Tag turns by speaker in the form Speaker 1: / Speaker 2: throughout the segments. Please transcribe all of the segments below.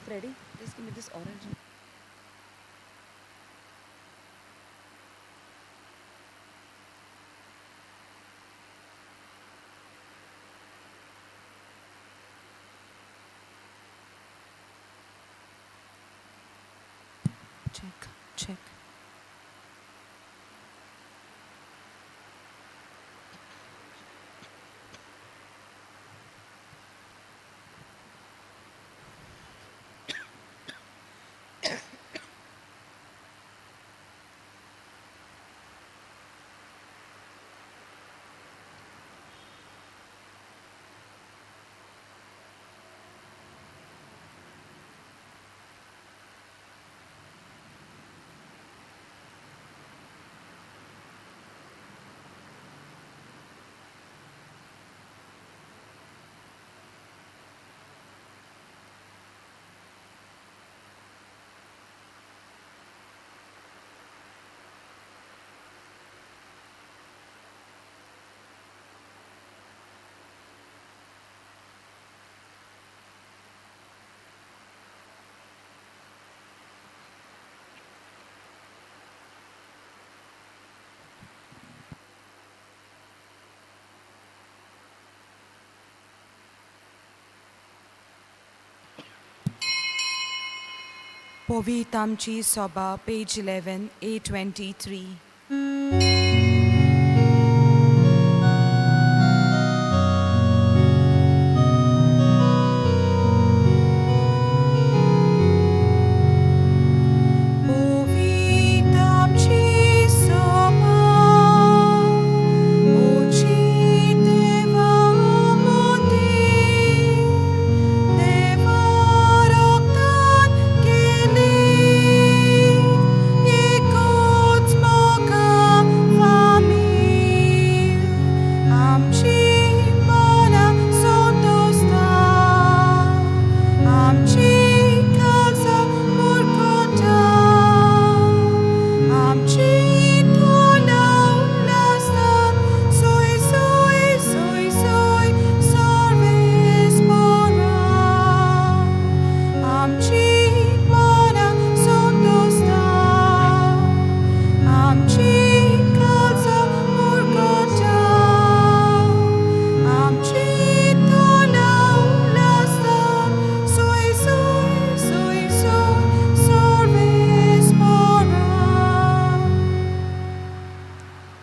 Speaker 1: Freddy, please give me this orange. Check, check. Povitamchi Soba, page 11, A23.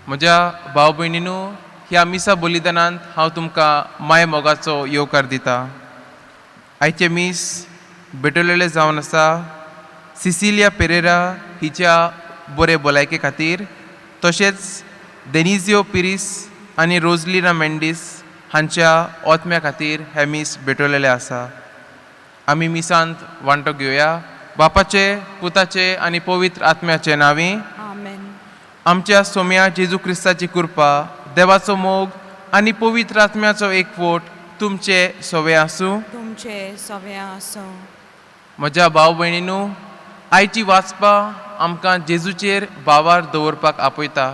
Speaker 2: म्हज्या भाव भयणींनो, ह्या मिसा बलिदानांत हांव तुमकां माय मोगाचो येवकार दिता. आयचे मीस भेटलेले जावन आसा सिसिलिया पेरेरा हिच्या बरे भलायके खातीर, तशेंच डेनिजिओ पिरीस आनी रोजलिना मेंडीस हांच्या ओतम्या खातीर हे मीस भेटलेले आसा. आमी मिसांत वांटो घेवया. बापाचे, पुताचे आनी पवित्र आत्म्याचे नांवी. आमच्या सोम्या जेजू क्रिस्ताची कृपा, देवाचो मोग आनी पवित्र आत्म्याचो एकवट तुमचे सवे आसूं. म्हज्या भाव भयणींनो, आयची वाचपां आमकां जेजूचेर भावार दवरपाक आपयता.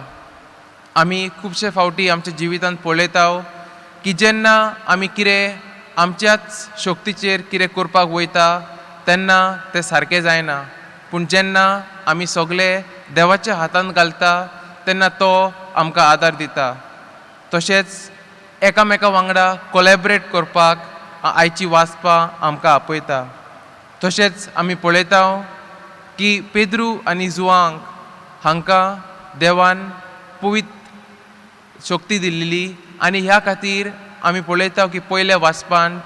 Speaker 2: आमी खुबशे फावटी आमच्या जिवितांत पळयता की जेन्ना आमी कितें आमच्याच शक्तीचेर कितें करपाक वयता तेन्ना तें सारकें जायना. पूण जेन्ना आमी सगळे देवाच्या हातांत घालता तेन्ना तो आमकां आदार दिता. तशेंच एकामेका वांगडा कोलॅबरेट करपाक आयची वाचपां आमकां आपयता. तशेंच आमी पळयता की पेद्रू आनी जुआंक हांकां देवान पवित्र शक्ती दिल्ली आनी ह्या खातीर आमी पळयता की पयल्या वाचपान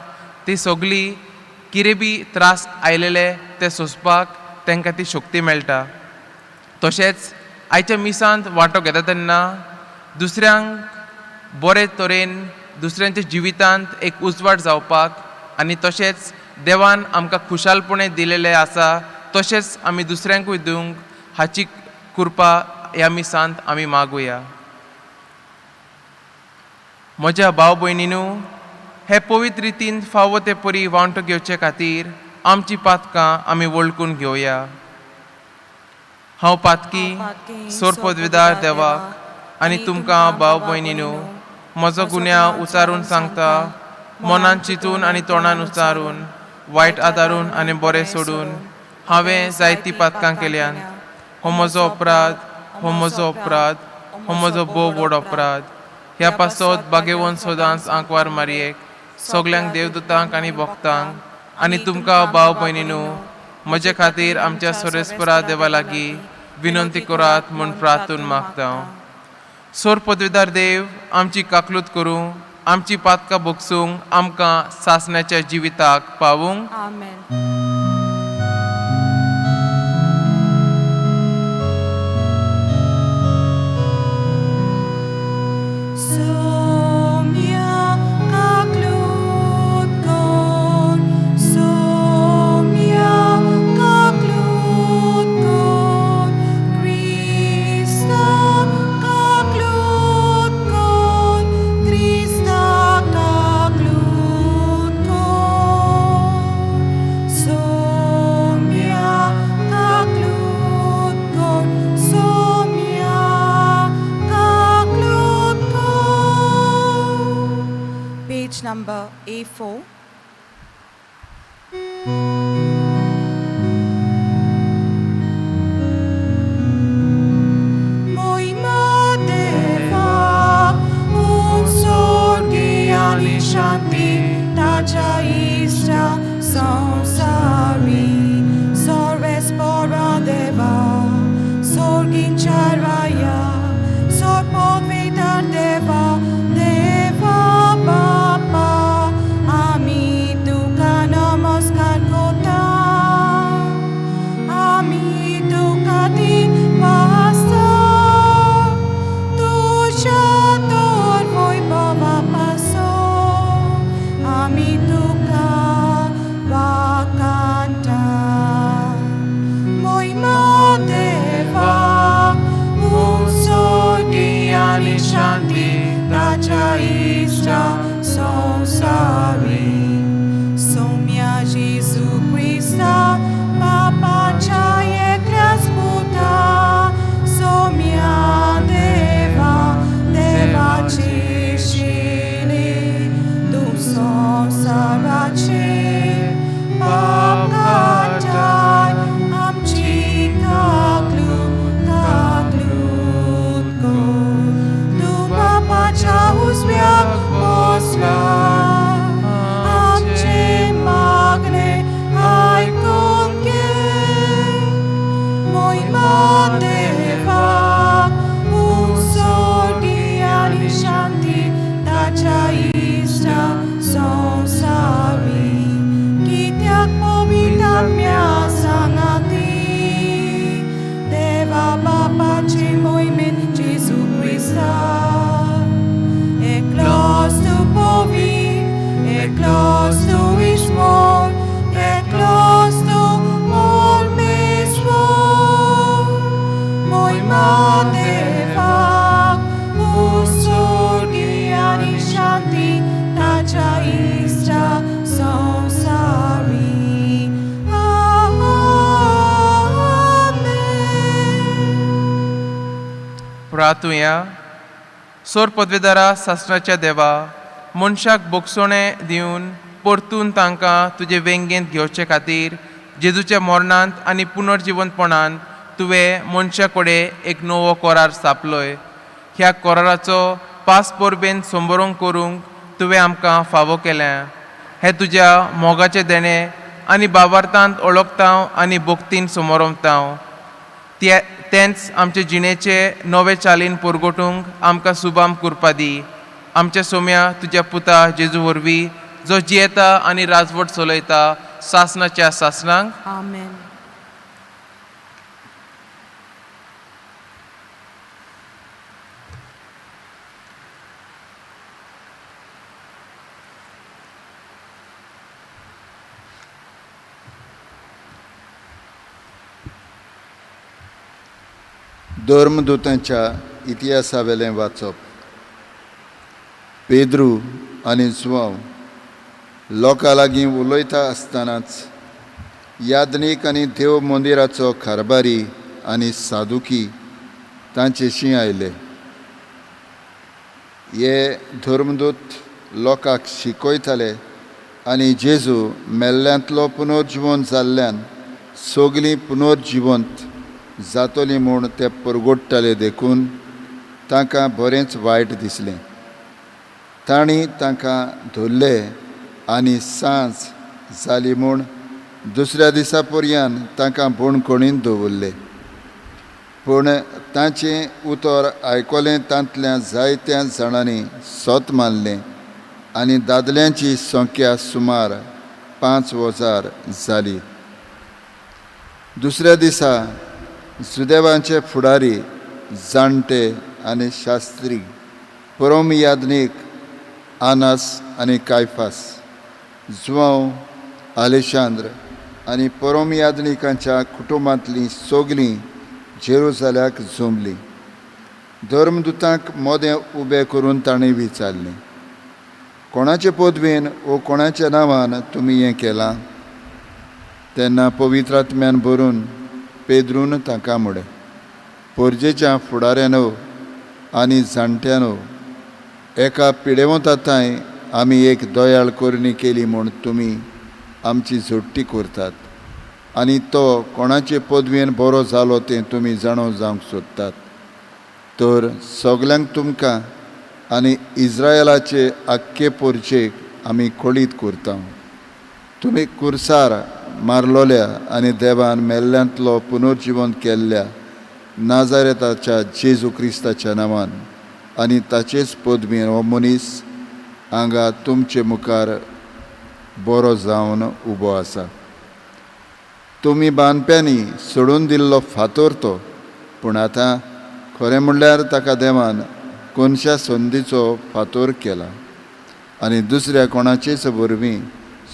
Speaker 2: ती सगळीं कितें बी त्रास आयलेले ते सोंसपाक तांकां ती शक्ती मेळटा. तशेंच आयच्या मिसांत वांटो घेता तेन्ना दुसऱ्यांक बरे तरेन दुसऱ्यांच्या जिवितांत एक उजवाड जावपाक आनी तशेंच देवान आमकां खुशालपणे दिलेले आसा तशेंच आमी दुसऱ्यांकूय दिवंक हाची कृपा ह्या मिसांत आमी मागुया. म्हज्या भाव भयणींनो, हे पवित्र रितीन फावो ते परी वांटो घेवचे खातीर आमची पातकां आमी वळखून घेवया. हांव पातकी सोर पदवीदार देवाक आनी तुमकां भाव भयणींनो म्हजो गुन्यांव उचारून सांगता, मनान चिंतून आनी तोंडान उचारून वायट आदारून आनी बरें सोडून हांवें जायतीं पातकां केल्यान हो म्हजो अपराध, हो म्हजो अपराध, हो म्हजो भोव व्हड अपराध. ह्या पासत बागेवन सदांच आंकवार मारयेक सगल्यांक देवदूतांक आनी भक्तांक आनी तुमकां भाव भयणीनू म्हजे खातीर आमच्या सोरेस्परा देवा लागीं विनंती करात म्हूण प्रार्थून मागता. सोर पदवीदार देव, आमची काकलूत करूं, आमची पातकां भोगसूंक आमकां सासण्याच्या जिविताक पावूंक.
Speaker 1: Amen. Somia kaklut kon, somia kaklut kon, Krista kaklut kon, Krista kaklut kon. Somia kaklut kon, somia kaklut kon. Page number A4. Moima deva un sorgi ani shanti taja ista sansari sarvespora deva sorgin charvaya sorpovedar deva deva baba ami tuka namaskar kota ami tuka din pasta tuja tor voi baba paso ami tuka vakanta moima deva un sorgi ani shanti raja ista sansari somia Jesu Krista papa chaye krasputa somia deva deva chishile tu sansarache papa jai amchi kaklut ko tu papa chaus vyak posla amche magne ai konke moima deva un sorgi ani shanti taja ista sansari kityak povitam mya sangati deva baba che moimen Jesu Krista eklos tu povi eklos tu ismon eklos tu mol mesvon moima deva usorgi ani shanti taja ista sansari.
Speaker 2: प्रार्थुया. सोर पदवीदारा सासणाच्या देवा, मनशाक बोगसोणें दिवन परतून तांकां तुजे वेंगेंत घेवचे खातीर जेजूच्या मरणांत आनी पुनर्जिवंतपणांत तुवें मनशा कडेन एक नवो करार स्थापलोय. ह्या कराराचो पास परबेन संबरोंग करूंक तुवें आमकां फावो केल्या. हे तुज्या मोगाचें देणें आनी बाबार्थांत ओळखतांव आनी भोक्तीन समोरमतांव. तेंच आमचे जिणेचे नवे चालीन परगटूंक आमकां सुबाम करपा दी. आमच्या सोम्या तुज्या पुता जेजू वरवीं जो जियेता आनी राजवट चलयता सासणाच्या सासणांक.
Speaker 1: Amen.
Speaker 3: धर्मदूतांच्या इतिहासा वेलें वाचप. पेद्रू आनी जुवांव लोकां लागीं उलयता आसतनाच यादनीक आनी देव मंदिराचो कारभारी आनी सादुकी तांचेशी आयले. हे धर्मदूत लोकांक शिकयताले आनी जेजू मेल्ल्यांतलो पुनर्जिवन जाल्ल्यान सगलीं पुनर्जिवंत जातलीं म्हूण ते परगोडटाले देखून तांकां बरेंच वायट दिसलें. तांणी तांकां धरले आनी सांज जाली म्हूण दुसऱ्या दिसा पर्यान तांकां बोणकोणीन दवरले. पूण तांचें उतर आयकलें तांतल्या जायत्या जाणांनी सोत मारलें आनी दादल्यांची संख्या सुमार 5,000 जाली. दुसऱ्या दिसा सुदैवांचे फुडारी, जाणटे आनी शास्त्री, परम यादनीक आनास आनी कायफास, जुआंव, आलेशांद्र आनी परम यादनिकांच्या कुटुंबांतलीं सगलीं जेरुसल्याक जमलीं. धर्मदुतांक मोदें उबें करून ताणें विचारलें, कोणाचे पदवेन वो कोणाच्या नांवान तुमी हें केलां? तेन्ना पवित्र आत्म्यान भरून पेद्रून तांकां म्हळें, पोरजेच्या फुडाऱ्यानो आनी जाणट्यानो, एका पिडेवंताताय आमी एक दोयाळ करणी केली म्हूण तुमी आमची जोडटी करतात आनी तो कोणाचे पदवेन बरो जालो तें तुमी जाणो जावंक सोदतात. तर सगल्यांक तुमकां आनी इस्रायलाचे आख्खे पोरचेक आमी खोळीत करता. तुमी कुर्सार मारलोल्या आनी देवान मेल्ल्यांतलो पुनर्जिवंत केल्ल्या नाजारेताच्या जेजू क्रिस्ताच्या नांवान आनी ताचेच पदवेन हो मनीस हांगा तुमचे मुखार बरो जावन उबो आसा. तुमी बांदप्यांनी सोडून दिल्लो फातर तो, पूण आतां खरें म्हणल्यार ताका देवान कोनशा संदीचो फातर केला आनी दुसऱ्या कोणाचेच वरवीं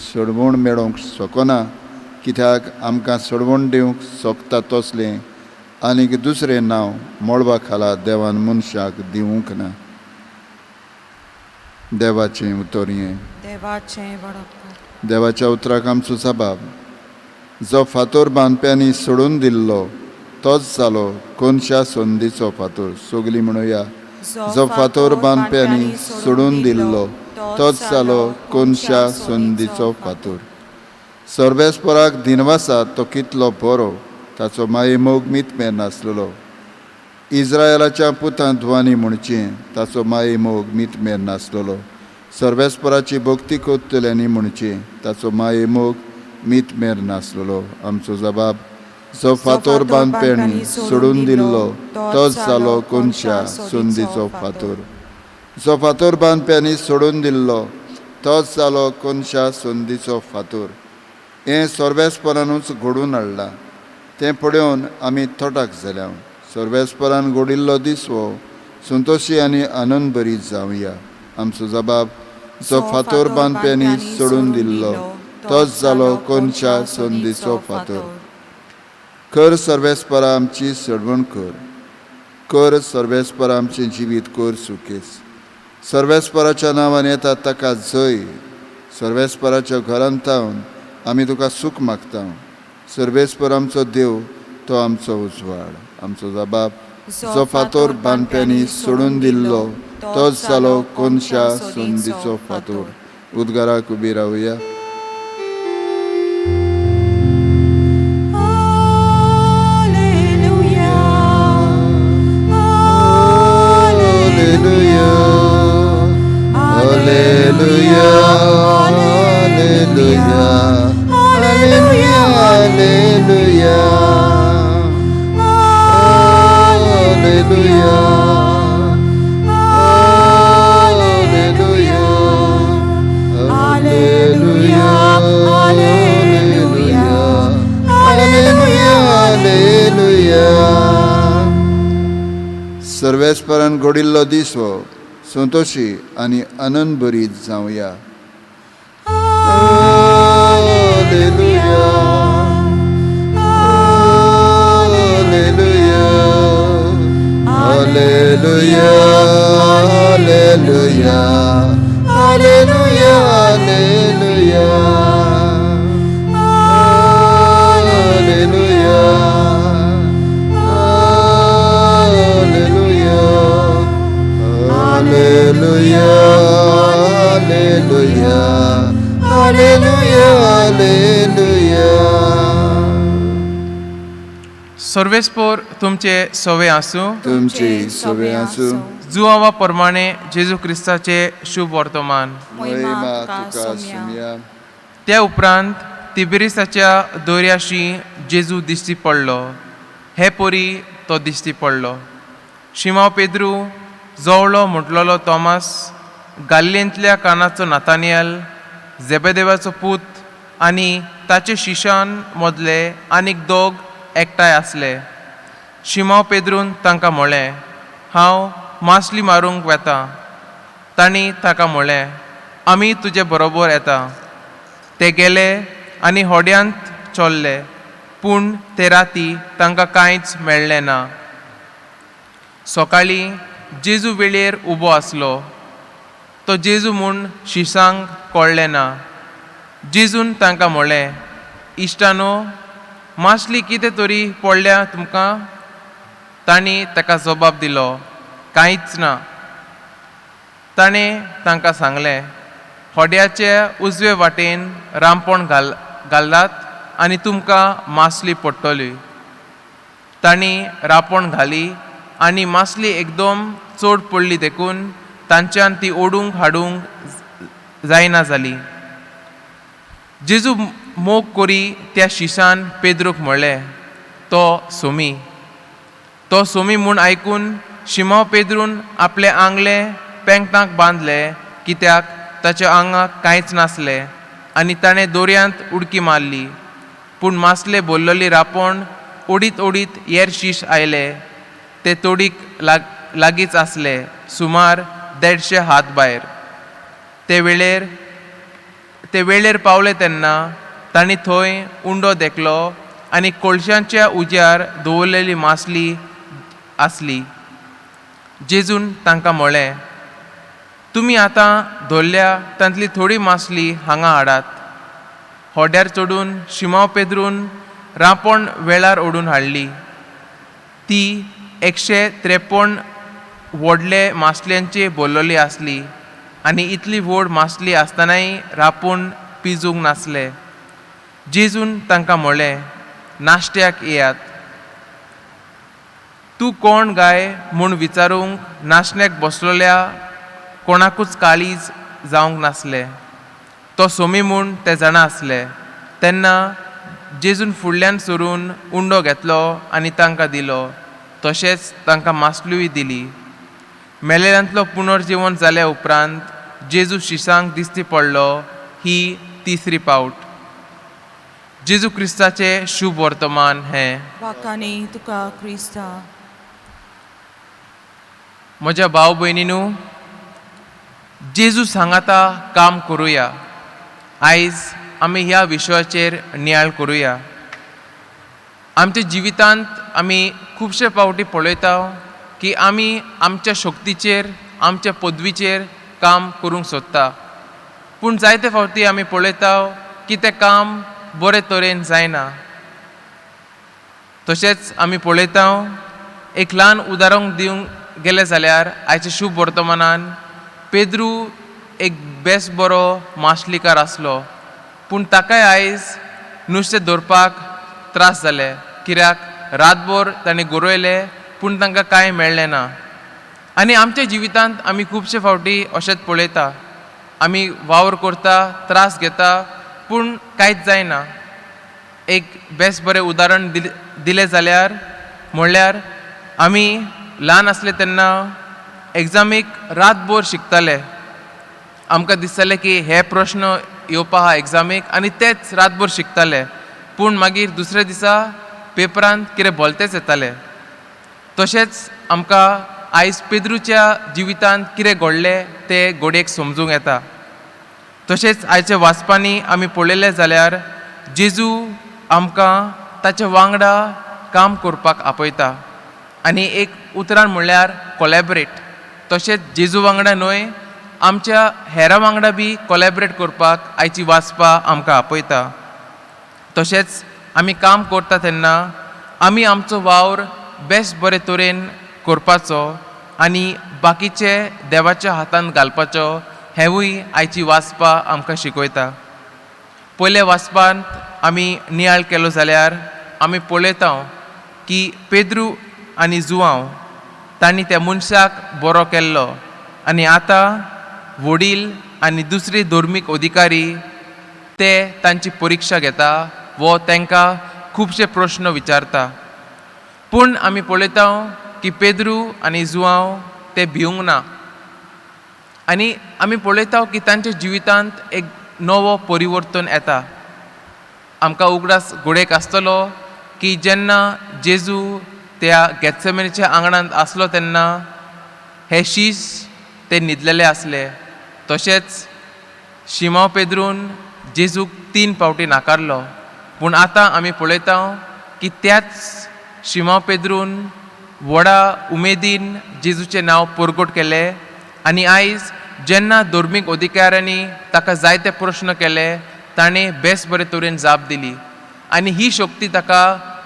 Speaker 3: सोडवण मेळोवंक शकना, कित्याक आमकां सोडवण दिवंक सोकता तसलें आनीक दुसरें नांव मोळबा खाला देवान मनशाक दिवंक ना. देवाचें उतर हें. देवाच्या उतराक आमचो जबाब, जो फातर बांदप्यांनी सोडून दिल्लो तोच जालो कोनशा संदीचो फातर. सगलीं म्हणुया, जो फातर बांदप्यांनी सोडून दिल्लो तोच जालो कोनशा संदीचो फातर. सर्वेस्पराक दिनवासा तो कितलो बरो, ताचो माये मोग मितमेर नासलेलो. इस्रायलाच्या पुतां धुवानी म्हणचें, ताचो माये मोग मितमेर नासलेलो. सर्वेस्पराची भक्ती कोत्तल्यांनी म्हणचें, ताचो माये मोग मितमेर नासलेलो. आमचो जबाब, जो फातर बांदप्यांनी सोडून दिल्लो तोच जालो कोनशा संदीचो फातर. जो फातर बांदप्यांनी सोडून दिल्लो तोच जालो कोनशा संदीचो फातर. हें सर्वेस्परानूच घडून हाडलां. तें पळोवन आमी थोटाक जाल्या. सर्वेस्परान घडिल्लो दीस हो संतोशी आनी आनंद बरी जावया. आमचो जबाब, जो फातर बांदप्यांनी सोडून दिल्लो तोच जालो कोनशा संदीचो फातर. कर सर्वेस्परा आमची सडवण कर. कर सर्वेस्परा आमचें जिवीत कर सुकेस. सर्वेस्पराच्या नांवान येता ताका जय. सर्वेस्पराच्या घरांत रावन आमी तुका सूख मागता. सर्वेस्पर आमचो देव, तो आमचो उजवाड. आमचो जबाब, जो फातर बांदप्यांनी सोडून दिल्लो तोच जालो कोनशा संदीचो फातर. उदगाराक उबी रावया. सर्वेस्परान घडिल्लो दीस हो संतोशी आनी आनंद बरी जावया. Hallelujah hallelujah.
Speaker 2: सर्वेस्पोर तुमचे सवे आसूं.
Speaker 3: तुमची सवे आसूं.
Speaker 2: जुआवा प्रमाणे जेजू क्रिस्ताचे शुभ वर्तमान.
Speaker 3: महिमा तुका सुमया.
Speaker 2: त्या उपरांत तिबिरिसाच्या दोर्याशी जेजू दिश्टी पडलो. हे पोरी तो दिश्टी पडलो. शिमाव पेद्रू, जवळो म्हटलेलो तोमास, गालियेंतल्या कानाचो नातानियल, झेबेदेवाचो पूत आनी ताचे शिशान मदले आनीक दोग एकठांय आसले. शिमाव पेद्रून तांकां म्हळें, हांव मासली मारूंक वेता. तांणी ताका म्हळें, आमी तुजे बरोबर येता. ते गेले आनी होड्यांत चोल्ले, पूण ते राती तांकां कांयच मेळ्ळें ना. सकाळीं जेजू वेळेर उबो आसलो. तो जेजू म्हूण शिसांक कळ्ळें ना. जेजून तांकां म्हळें, इश्टानो, मासली कितें तरी पडल्या तुमकां? तांणी ताका जबाब दिलो, कांयच ना. ताणें तांकां सांगलें, होड्याचे उजवे वाटेन रांपण घालात आनी तुमकां मासली पडटली. तांणी रांपण घाली आनी मासली एकदम चड पडली देखून तांच्यान ती ओडूंक हाडूंक जायना जाली. जेजू मोग करी त्या शिशान पेद्रूक म्हणलें, तो सोमी. तो सोमी म्हूण आयकून शिमाव पेद्रून आपले आंगले पेंगटांक बांदले, कित्याक ताच्या आंगाक कांयच नासलें, आनी ताणें दोर्यांत उडकी मारली. पूण मासले भरलेली रांपण ओडीत ओडीत हेर शीश आयले. ते तोडीक लागींच आसले, सुमार 150 हात भायर. ते वेळेर पावले तेन्ना तांणी थंय उंडो देखलो आनी कोळशांच्या उज्यार दवरलेली मासली आसली. जेजून तांकां म्हळें, तुमी आतां धरल्या तांतली थोडी मासली हांगा हाडात. होड्यार चडून शिमाव पेद्रून रांपण वेळार ओडून हाडली. ती 153 व्हडले मासल्यांची भरलेली आसली आनी इतली व्हड मासली आसतनाय रांपूण पिजूंक नासले. जेजून तांकां म्हळें, नाश्त्याक येयात. तूं कोण गाय म्हूण विचारूंक नाशण्याक बसलेल्या कोणाकूच काळीज जावंक नासलें. तो सोमी म्हूण ते जाणा आसले. तेन्ना जेजून फुडल्यान सरून उंडो घेतलो आनी तांकां दिलो. तशेंच तांकां मासल्यूय दिली. मेलेल्यांतलो पुनर्जीवन जाल्या उपरांत जेजू शिसांक दिश्टी पडलो. ही तिसरी पावट. जेजू क्रिस्ताचे शुभ वर्तमान हें.
Speaker 1: वाकानी तुका क्रिस्ता.
Speaker 2: म्हज्या भाव भयणीनू, जेजू सांगाता काम करुया. आयज आमी ह्या विशयाचेर नियाळ करुया. आमच्या जिवितांत आमी खुबशे फावटी पळयता की आमी आमच्या शक्तीचेर, आमच्या पदवीचेर काम करूंक सोदता. पूण जायते फावटी आमी पळयता की तें काम बरे तरेन जायना. तशेंच आमी पळयता, एक ल्हान उदाहरण दिवंक गेले जाल्यार आयच्या शुभ वर्तमानान पेद्रू एक बेस बरो माशलीकार आसलो. पूण ताकाय आयज नुस्तें धरपाक त्रास जाले, कित्याक रातभर ताणें गरोयले पूण तांकां कांय मेळ्ळें ना. आनी आमच्या जिवितांत आमी खुबशे फावटी अशेंच पळयता. आमी वावर करता, त्रास घेता, पूण कांयच जायना. एक बेस बरें उदाहरण दिलें जाल्यार म्हणल्यार आमी ल्हान आसले तेन्ना एग्जामीक रातभर शिकताले. आमकां दिसतालें की हे प्रश्न येवपा आहा एग्जामीक आनी तेच रातभर शिकताले. पूण मागीर दुसऱ्या दिसा पेपरांत कितें भलतेंच येतालें. तशेंच आमकां आयज पेद्रूच्या जिवितांत कितें घडलें तें घडयेक समजूंक येता. तशेंच आयच्या वाचपांनी आमी पळयलें जाल्यार जेजू आमकां ताच्या वांगडा काम करपाक आपयता. आनी एक उतरान म्हणल्यार कोलॅबरेट. तशेंच जेजू वांगडा न्हय, आमच्या हेरां वांगडा बी कोलॅबरेट करपाक आयची वाचपां आमकां आपयता. तशेंच आमी काम करता तेन्ना आमी आमचो वावर बेस्ट बरे तरेन करपाचो आनी बाकीचे देवाच्या हातांत घालपाचो हेवूय आयची वाचपां आमकां शिकयता. पयले वाचपांत आमी नियाळ केलो जाल्यार आमी पळयता की पेद्रू आनी जुआंव तांणी त्या मनशाक बरो केल्लो आनी आतां वडील आनी दुसरे धर्मीक अधिकारी ते तांची परिक्षा घेता वो तांकां खुबशे प्रश्न विचारता. पूण आमी पळयता की पेद्रू आनी जुआंव ते भिवूंक ना आनी आमी पळयता की तांच्या जिवितांत एक नवो परिवर्तन येता. आमकां उगडास घोडेक आसतलो की जेन्ना जेजू त्या गेत्सेमनेच्या आंगणांत आसलो तेन्ना हे शीश ते न्हिदलेले आसले. तशेंच शिमांव पेद्रून जेजूक 3 फावटी नाकारलो. पूण आतां आमी पळयता की त्याच शिमांव पेद्रून व्हडा उमेदीन जेजूचें नांव परगट केलें आनी आयज जेन्ना धर्मीक अधिकाऱ्यांनी ताका जायते प्रश्न केले ताणें बेस बरे तरेन जाप दिली आनी ही शक्ती ताका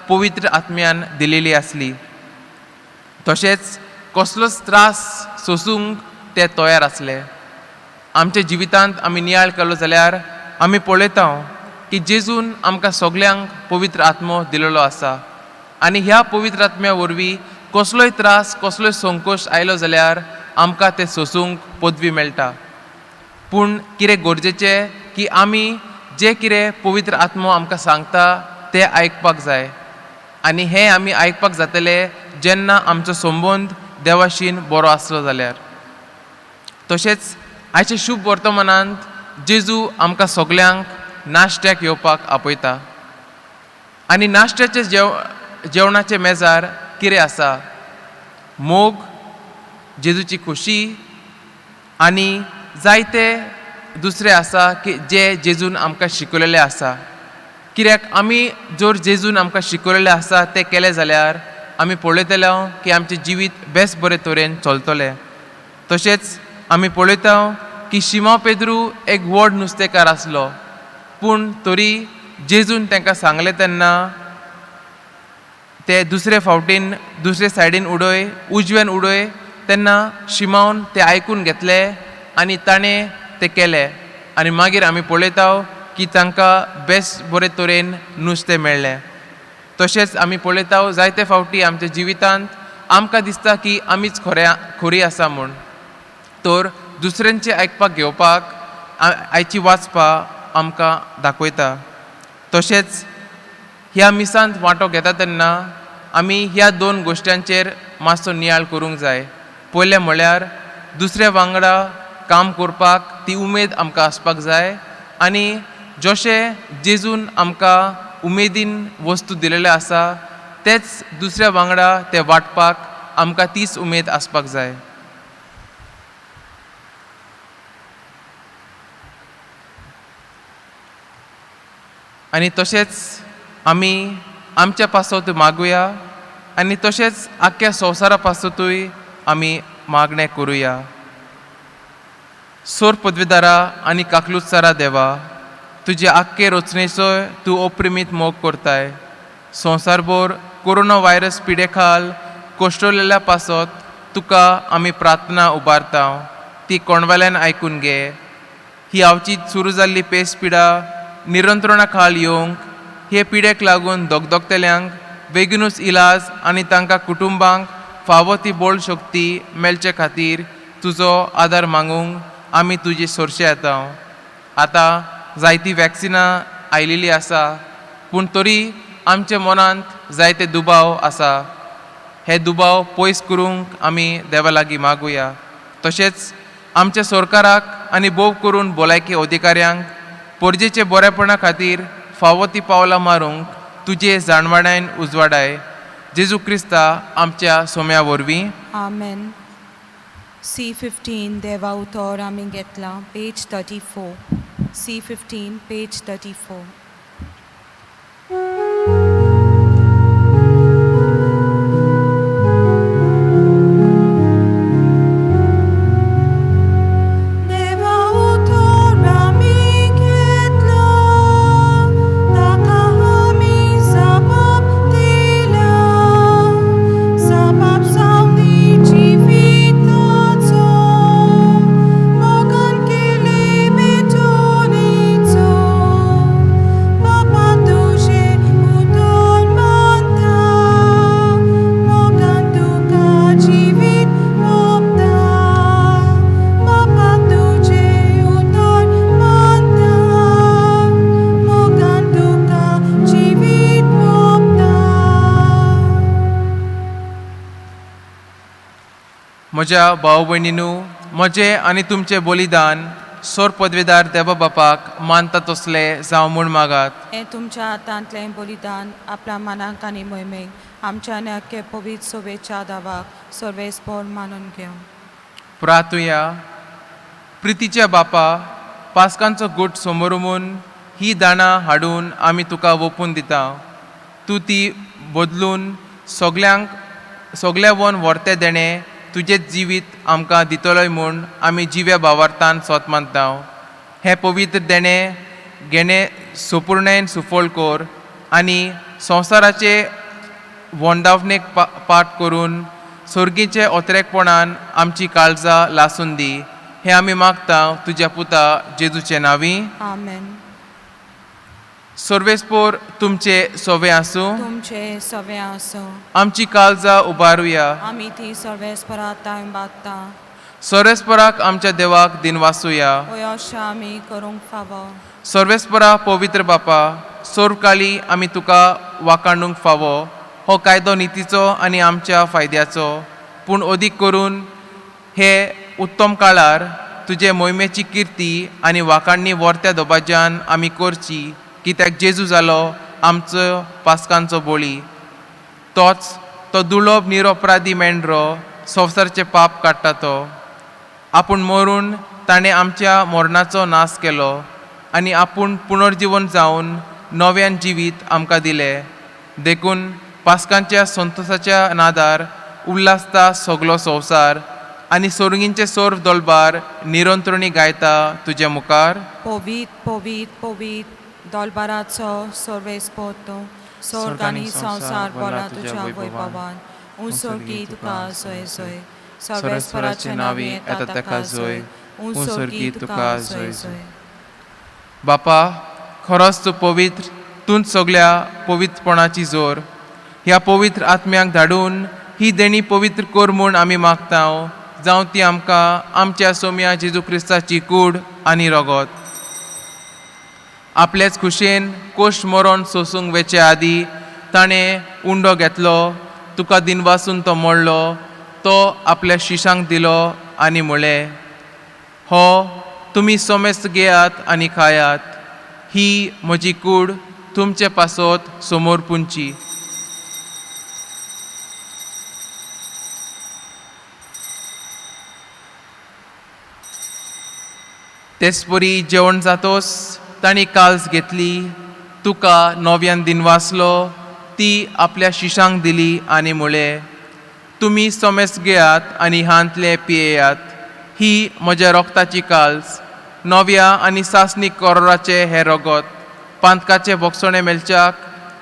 Speaker 2: पवित्र आत्म्यान दिलेली आसली. तशेंच कसलोच त्रास सोसूंक ते तयार आसले. आमच्या जिवितांत आमी नियाळ केलो जाल्यार आमी पळयता की जेजून आमकां सगल्यांक पवित्र आत्मो दिलेलो आसा आनी ह्या पवित्र आत्म्या वरवीं कसलोय त्रास कसलोय संकोश आयलो जाल्यार आमकां ते सोसूंक पदवी मेळटा. पूण कितें गरजेचें की आमी जे कितें पवित्र आत्मो आमकां सांगता तें आयकपाक जाय आनी हें आमी आयकपाक जातले जेन्ना आमचो संबंद देवाशीन बरो आसलो जाल्यार. तशेंच आयच्या शुभ वर्तमानांत जेजू आमकां सगल्यांक नाश्त्याक येवपाक आपयता आनी नाश्त्याचे जेवणाचे मेजार कितें आसा? मोग, जेजूची खोशी आनी जायते दुसरे आसा की जे जेजून आमकां शिकयलेले आसा. कित्याक आमी जर जेजून आमकां शिकयलेलें आसा तें केलें जाल्यार आमी पळयतले की आमचें जिवीत बेस बरे तरेन चलतलें. तशेंच आमी पळयता की शिमांव पेद्रू एक व्हड नुस्तेकार आसलो पूण तरी जेजून तांकां सांगलें तेन्ना ते दुसरे फावटीन दुसरे सायडीन उडय उजव्यान उडय तेन्ना शिमावन ते आयकून घेतले आनी ताणें तें केलें आनी मागीर आमी पळयता की तांकां बेस बरे तरेन नुस्तें मेळ्ळें. तशेंच आमी पळयता जायते फावटी आमच्या जिवितांत आमकां दिसता की आमीच खरी आसा म्हूण, तर दुसऱ्यांचें आयकपाक घेवपाक आयची वाचपा आमकां दाखयता. तशेंच ह्या मिसांत वांटो घेता तेन्ना आमी ह्या 2 गोश्ट्यांचेर मातसो नियाळ करूंक जाय. पयलें म्हळ्यार दुसऱ्या वांगडा काम करपाक ती उमेद आमकां आसपाक जाय आनी जशें जेजून आमकां उमेदीन वस्तू दिलेले आसा तेच दुसऱ्या वांगडा ते वांटपाक आमकां तीच उमेद आसपाक जाय. आनी तशेंच आमी आमच्या पासत मागुया आनी तशेंच आख्ख्या संवसारा पासतूय आमी मागणें करुया. सोर पदवीदारा आनी काकलुतसारा देवा, तुजे आख्खे रचनेचो तूं अप्रिमीत मोग करताय. संवसारभर कोरोना व्हायरस पिडे खाल कोश्टलेल्या पासत तुका आमी प्रार्थना उबारता, ती कोणवेल्यान आयकून घे. ही आवची सुरू जाल्ली पेस पिडा निरंत्रणा खाल येवंक, हे पिडेक लागून दोगदोगतेल्यांक बेगीनूच इलाज आनी तांकां कुटुंबांक फावो ती बोळ शक्ती मेळचे खातीर तुजो आदार मागूंक आमी तुजे सोरशे येता. आतां जायतीं वॅक्सिनां आयिल्लीं आसा पूण तरी आमच्या मनांत जायते दुबाव आसा. हे दुबाव पयस करूंक आमी देवा लागीं मागुया. तशेंच आमच्या सरकाराक आनी भोव करून भलायकी अधिकाऱ्यांक परजेचे बरेपणा खातीर फावो ती पावलां मारूंक तुजे जाणवाडायन उजवाडाय. जेजू क्रिस्ता आमच्या सोम्या वरवीं.
Speaker 1: आमेन. C15 देवा उतर आमी घेतला, पेज 34. C15 page 34.
Speaker 2: म्हज्या भाव भयणीनू, म्हजें आनी तुमचें बलिदान सोर पदवेदार देवबापाक मानता तसले जावं म्हूण मागात.
Speaker 1: हें तुमच्या हातांतलें बलिदान आपल्या मनाक आनी मोहिमेक आमच्या नक्के पवित्र सोबेच्या दावाक सर्वेस्पोर मानून घेवं.
Speaker 2: प्रार्थुया. प्रितीच्या बापा, पास्कांचो गोठ समोरून ही दाणां हाडून आमी तुका ओपून दिता. तूं ती बदलून सगल्या वन व्हरतें देणें तुजें जिवीत आमकां दितलोय म्हूण आमी जिव्या भावार्थान सोत मानता. हें पवित्र देणें घेणें सोपुर्णेन सुफोळ कोर आनी संवसाराचे वंडावणेक पाट करून सर्गीचे ओतरेकपणान आमची काळजां लासून दी. हें आमी मागता तुज्या पुता जेजूचे नांवी.
Speaker 1: आमेन.
Speaker 2: सर्वेस्पोर तुमचे सोवे आसूं.
Speaker 1: तुमचे सवे आसूं.
Speaker 2: आमची काळजां उबारुया.
Speaker 1: आमी ती सर्वेस्परात बागता.
Speaker 2: सर्वेस्पराक आमच्या देवाक दिनवासुया.
Speaker 1: अशें आमी करूंक फावो.
Speaker 2: सर्वेस्परा पवित्र बापा, सोरकाळी आमी तुका वाखाणूंक फावो. हो कायदो नितीचो आनी आमच्या फायद्याचो, पूण अदीक करून हे उत्तम काळार तुजे मोहिमेची किर्ती आनी वाखाणणी वर्त्या दोबाज्यान आमी करची, कित्याक जेजू जालो आमचो पास्कांचो बळी. तोच तो दुळोब निरपराधी मेंढरो संवसारचे पाप काडटा तो. आपूण मरून ताणें आमच्या मरणाचो नाश केलो आनी आपूण पुनर्जीवन जावन नव्यान जिवीत आमकां दिलें. देखून पास्कांच्या संतोशाच्या नादार उल्हासता सगलो संवसार आनी सोर्गींचे सोर दोलबार निरंतरुणी गायता तुजे मुखार.
Speaker 1: पवित्र पवित्र पवित्र दोलबाराचो सर्वेस्पोर तूं, स्वर्ग आनी संवसार बोला तुज्या वैभवान. उंसर्गी तुका जोय जोय. सर्वेस्पराचे नांवी येता ताका जोय. उंसर्गी तुका जोय जोय.
Speaker 2: बापा, खरोच तूं पवित्र, तूंच सगल्या पवित्रपणाची जोर. ह्या पवित्र आत्म्याक धाडून ही देणी पवित्र कर म्हूण आमी मागता. जावं ती आमकां आमच्या सोम्या जेजू क्रिस्ताची कूड आनी रगत. आपलेच खुशेन कोश्ट मरण सोसूंक वेचे आदी ताणें उंडो घेतलो. तुका दिनवासून तो मोडलो. तो आपल्या शिशांक दिलो आनी म्हळें, हो तुमी सोमेस्त घेयात आनी खायात. ही म्हजी कूड तुमचे पासत समोर पुंची. तेचपरी जेवण जातोच तांणी काल्स घेतली. तुका नव्यान दिनवासलो. ती आपल्या शिशांक दिली आनी म्हळें, तुमी सोमेस्त घेयात आनी हांतले पियेयात. ही म्हज्या रोगताची काल्स, नव्या आनी सासणीक कोरोराचे हे रगत. पांतकाचे भोगसणे मेलच्याक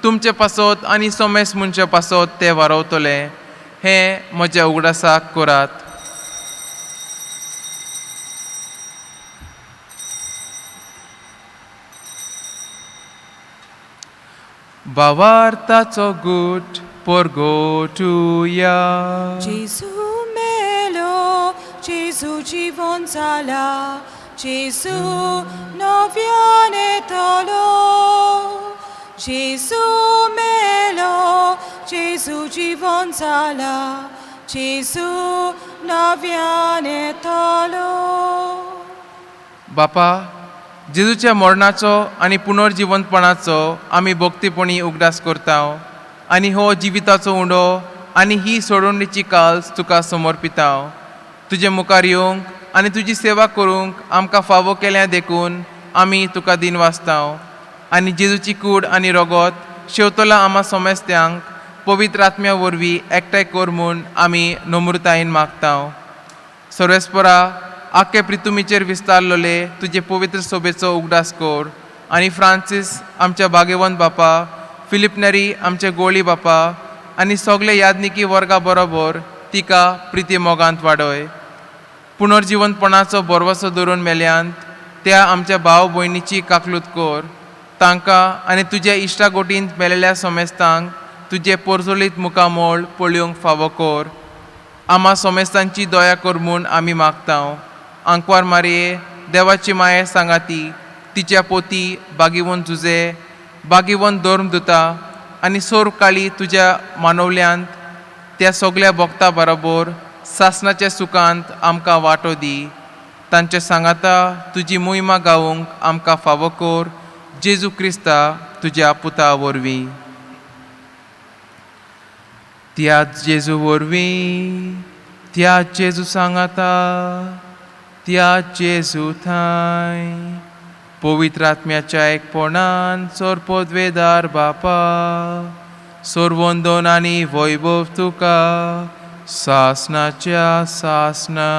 Speaker 2: तुमचे पासत आनी सोमेस्त मनशे पासत ते वारवतले. हें म्हज्या उगडासाक करात. भावार्थाचो गूट परगोटुया.
Speaker 1: जेजू मेलो, जेजू जीवन जाला, जेजू नव्यान येतलो. जेजू मेलो, जेजू जीवन जाला, जेजू नव्यान येतलो.
Speaker 2: बापा, जेजूच्या मरणाचो आनी पुनर्जिवंतपणाचो आमी भक्तीपणी उगडास करता आनी हो जिविताचो उंडो आनी ही सोडवणेची काल्स तुका समर्पिता. तुजे मुखार येवंक आनी तुजी सेवा करूंक आमकां फावो केल्या देखून आमी तुका दिन वाचता. आनी जेजूची कूड आनी रगत शेवतला आम्हा सोमेस्त्यांक पवित्र आत्म्या वरवीं एकठांय कर म्हूण आमी नम्रतायेन मागता. सर्वेस्परा, आख्खे प्रितुमीचेर विस्तारलोले तुजे पवित्र सोबेचो उगडास कर. आनी फ्रांसीस आमच्या भाग्यवंत बापा, फिलिप नेरी आमचे गोळी बापा आनी सगळे यादनिकी वर्गा बरोबर तिका प्रिती मोगांत वाडय. पुनर्जिवंतपणाचो बोरवसो धरून मेल्यांत त्या आमच्या भाव भयणीची काकलूत कर. तांकां आनी तुज्या इश्टागोटींत मेलेल्या सोमेस्तांक तुजे पोरजोलीत मुखामोळ पळोवंक फावो कर. आम्हा सोमेस्तांची दया कर म्हूण आमी मागता. आंकवार मारये, देवाची माये सांगाती, तिच्या पोती बागीवंत जुजे, बागीवंत धर्मदुता आनी सोर काळी तुज्या मानवल्यांत त्या सगळ्या भक्तां बरोबर सासणाच्या सुखांत आमकां वांटो दी. तांच्या सांगाता तुजी मोहिमा गावूंक आमकां फावो कोर. जेजू क्रिस्ता तुज्या पुता वरवीं. त्याच जेजू वरवीं, त्याच जेजू सांगाता, त्याच जेजू थंय, पवित्र आत्म्याच्या एकपणान सोरपोदवेदार बापा, सोरवंदन आनी वैभव तुका सासणाच्या सासणा.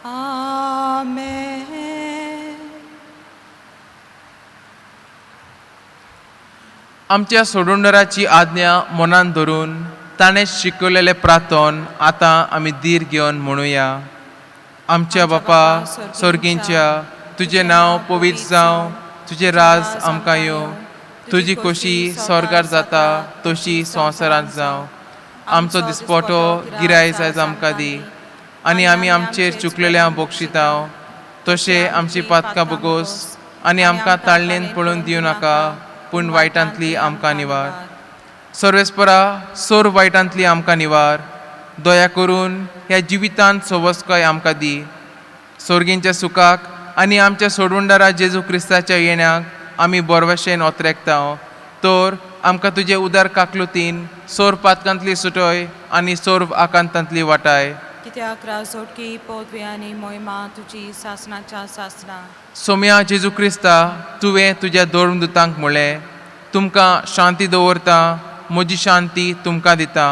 Speaker 1: आमेन.
Speaker 2: आमच्या सोडूंडराची आज्ञा मनान धरून ताणें शिकवलेले प्रार्थन आतां आमी धीर घेवन म्हणुया. आमच्या बापा स्वर्गींच्या, तुजें नांव पवित्र जावं, तुजें राज आमकां येवं, तुजी खोशी स्वर्गार जाता तशी संवसारांत जावं. आमचो दिसपटो गिरायज आयज आमकां दी, आनी आमी आमचेर चुकलेल्यांक बक्षितांव, तशें आमची पातकां बगोस, आनी आमकां ताळणेन पळोवन दिवं नाका, पूण वायटांतली आमकां निवार. सर्वेस्परा सोर वायटांतली आमकां निवार. दया करून ह्या जिवितांत सवस्काय आमकां दी. सोर्गींच्या सुखाक आनी आमच्या सोडवणदारा जेजू क्रिस्ताच्या येण्याक आमी बोरवशेन ओतरेकतांव. तर आमकां तुजे उदार काकलुतीन सोर पातकांतली सुटय आनी सोर आकांतांतली वाटाय.
Speaker 1: कित्याक राजोटकी पदवी आनी मोहिमा तुजी सासणाच्या सासणा.
Speaker 2: सोम्या जेजू क्रिस्ता, तुवें तुज्या धर्मदुतांक म्हणलें, तुमकां शांती दवरता, म्हजी शांती तुमकां दिता.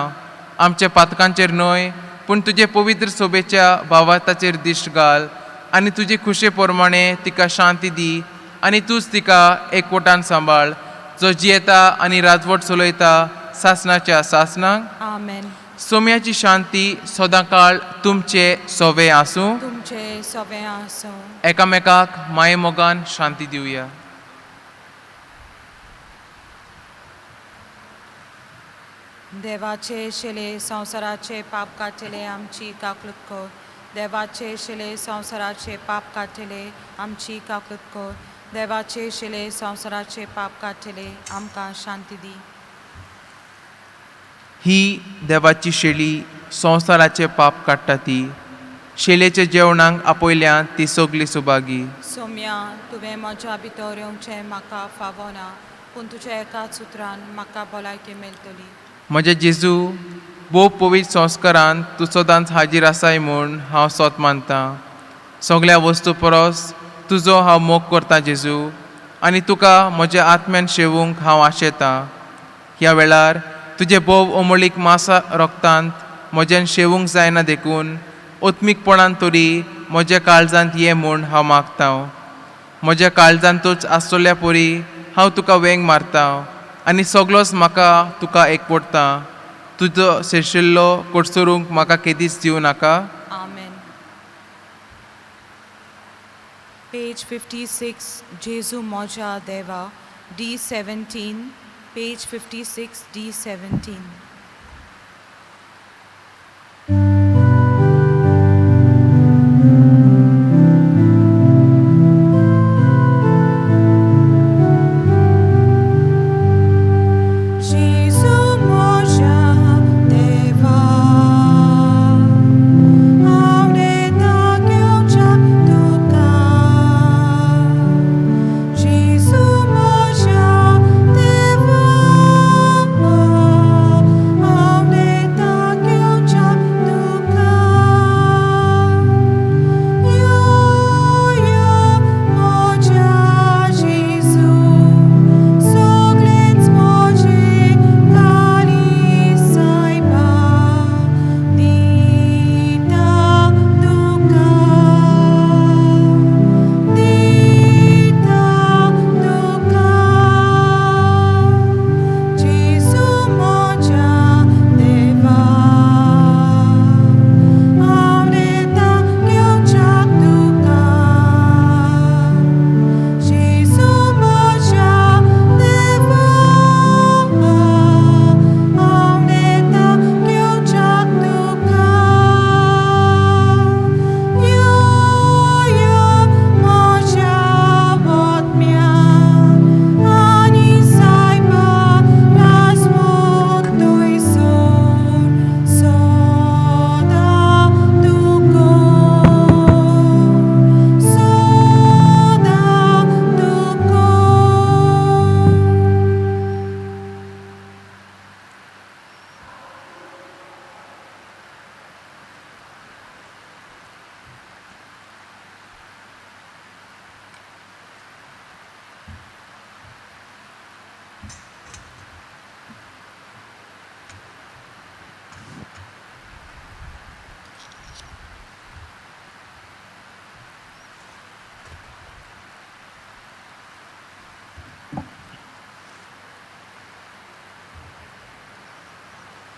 Speaker 2: आमच्या पातकांचेर न्हय, पूण तुजे पवित्र सोबेच्या भावाताचेर दिश्ट घाल, आनी तुजे खुशे प्रमाणे तिका शांती दी, आनी तूंच तिका एकवटान सांबाळ, जो जियेता आनी राजवट चलयता सासणाच्या सासणाक.
Speaker 1: आमेन.
Speaker 2: सोम्याची शांती सदांकाळ तुमचे सोवे आसूं.
Speaker 1: तुमचे सवे आसूं.
Speaker 2: एकामेकाक माये मोगान शांती दिवया.
Speaker 1: देवाचे शेले संवसाराचे पाप काटेले आमची काकलूत कर. देवाचे शेले संवसाराचे पाप काटेले आमची काकलूत कर. देवाचे शेले संवसाराचे पाप काटेले आमकां शांती दी.
Speaker 2: ही देवाची शेळी संवसाराचे पाप काडटा ती. शेलेच्या जेवणाक आपयल्यान ती सगली सुभागी.
Speaker 1: सोम्या, तुवें म्हज्या भितर येवचें म्हाका फावना, पूण तुज्या एकाच उतरान म्हाका भलायकी मेळटली.
Speaker 2: म्हजे जेजू, भोव पवित्र संस्कारांत तूं सदांच हाजीर आसाय म्हूण हांव सोत मानतां. सगळ्या वस्तू परस तुजो हांव मोग करतां जेजू, आनी तुका म्हज्या आत्म्यान शेवूंक हांव आशेतां. ह्या वेळार तुजे भोव अमोलीक मासा रोगतांत म्हज्यान शेवूंक जायना देखून ओत्मीकपणान तरी म्हज्या काळजांत ये म्हूण हांव मागतां. म्हज्या काळजांतूच आसतल्या परी हांव तुका वेंग मारतां, आनी सगळोच म्हाका तुका एकवटतां. तुजो सेशिल्लो कोडसरूंक म्हाका केदीच दिवं नाका.
Speaker 1: आमेन. पेज 56 जेजू मोजा देवा D17. Page 56 D17.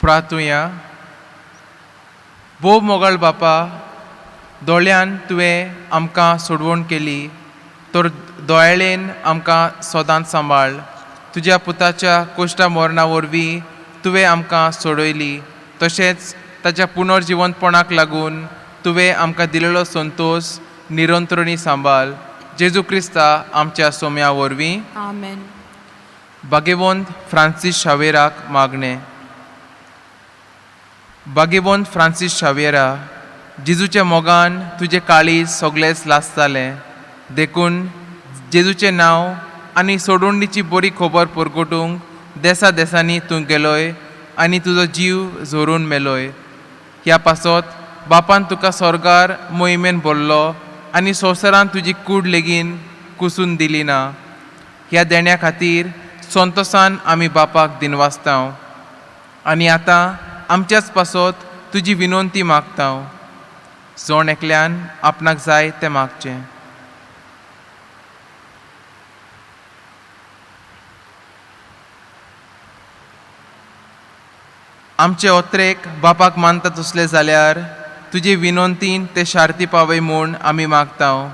Speaker 2: प्रार्थुया. भोव मोगळ बापा, दोळ्यान तुवें आमकां सोडवण केली, तर दोळ्याळेन आमकां सदांच सांबाळ. तुज्या पुताच्या कोश्टा मरणा वरवीं तुवें आमकां सोडयली, तशेंच ताच्या पुनर्जिवंतपणाक लागून तुवें आमकां दिलेलो संतोश निरंतरणी सांबाळ. जेजू क्रिस्ता आमच्या सोम्या वरवीं.
Speaker 1: आमेन.
Speaker 2: भाग्यवंत फ्रांसीस शावेराक मागणें. भाग्यवंत फ्रांसीस शावेरा, जेजूच्या मोगान तुजें काळीज सगळेंच लासतालें, देखून जेजूचें नांव आनी सोडवणीची बरी खबर परगटूंक देसा देसांनी तूं गेलोय आनी तुजो जीव झोरून मेलोय. ह्या पासत बापान तुका स्वर्गार मोहिमेन भरलो आनी संवसारान तुजी कूड लेगीन कुसून दिली ना. ह्या देण्या खातीर संतोशान आमी बापाक दिनवासतांव आनी आतां आमच्याच पासत तुजी विनंती मागतांव. जोण एकल्यान आपणाक जाय तें मागचें. आमचे ओत्रेक बापाक मानता तसले जाल्यार तुजे विनंतीन ते शार्ती पावय म्हूण आमी मागतांव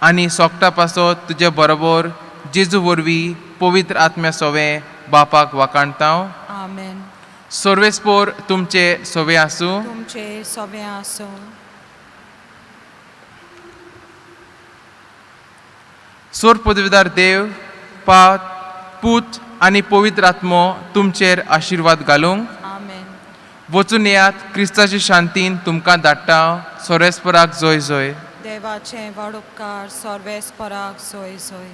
Speaker 2: आनी सोगटा पासत तुजे बरोबर जेजू वरवीं पवित्र आत्म्या सोवें बापाक वाकाणतांव.
Speaker 1: आमेन.
Speaker 2: सर्वेस्पोर तुमचे सोवे आसूं.
Speaker 1: तुमचे सोवे आसूं.
Speaker 2: सोर पदवीदार देव, पात, पूत आनी पवित्र आत्मो तुमचेर आशिर्वाद घालूंक.
Speaker 1: आमेन.
Speaker 2: वचून येयात, क्रिस्ताची शांतीन तुमकां धाडटा. सोरेस्पराक जोय जोय.
Speaker 1: देवाचे व्हड उपकार सर्वेस्पराक जोय जोय.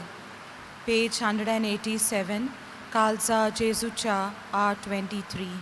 Speaker 1: पेज 187, कालचा जेजूच्या 8:23.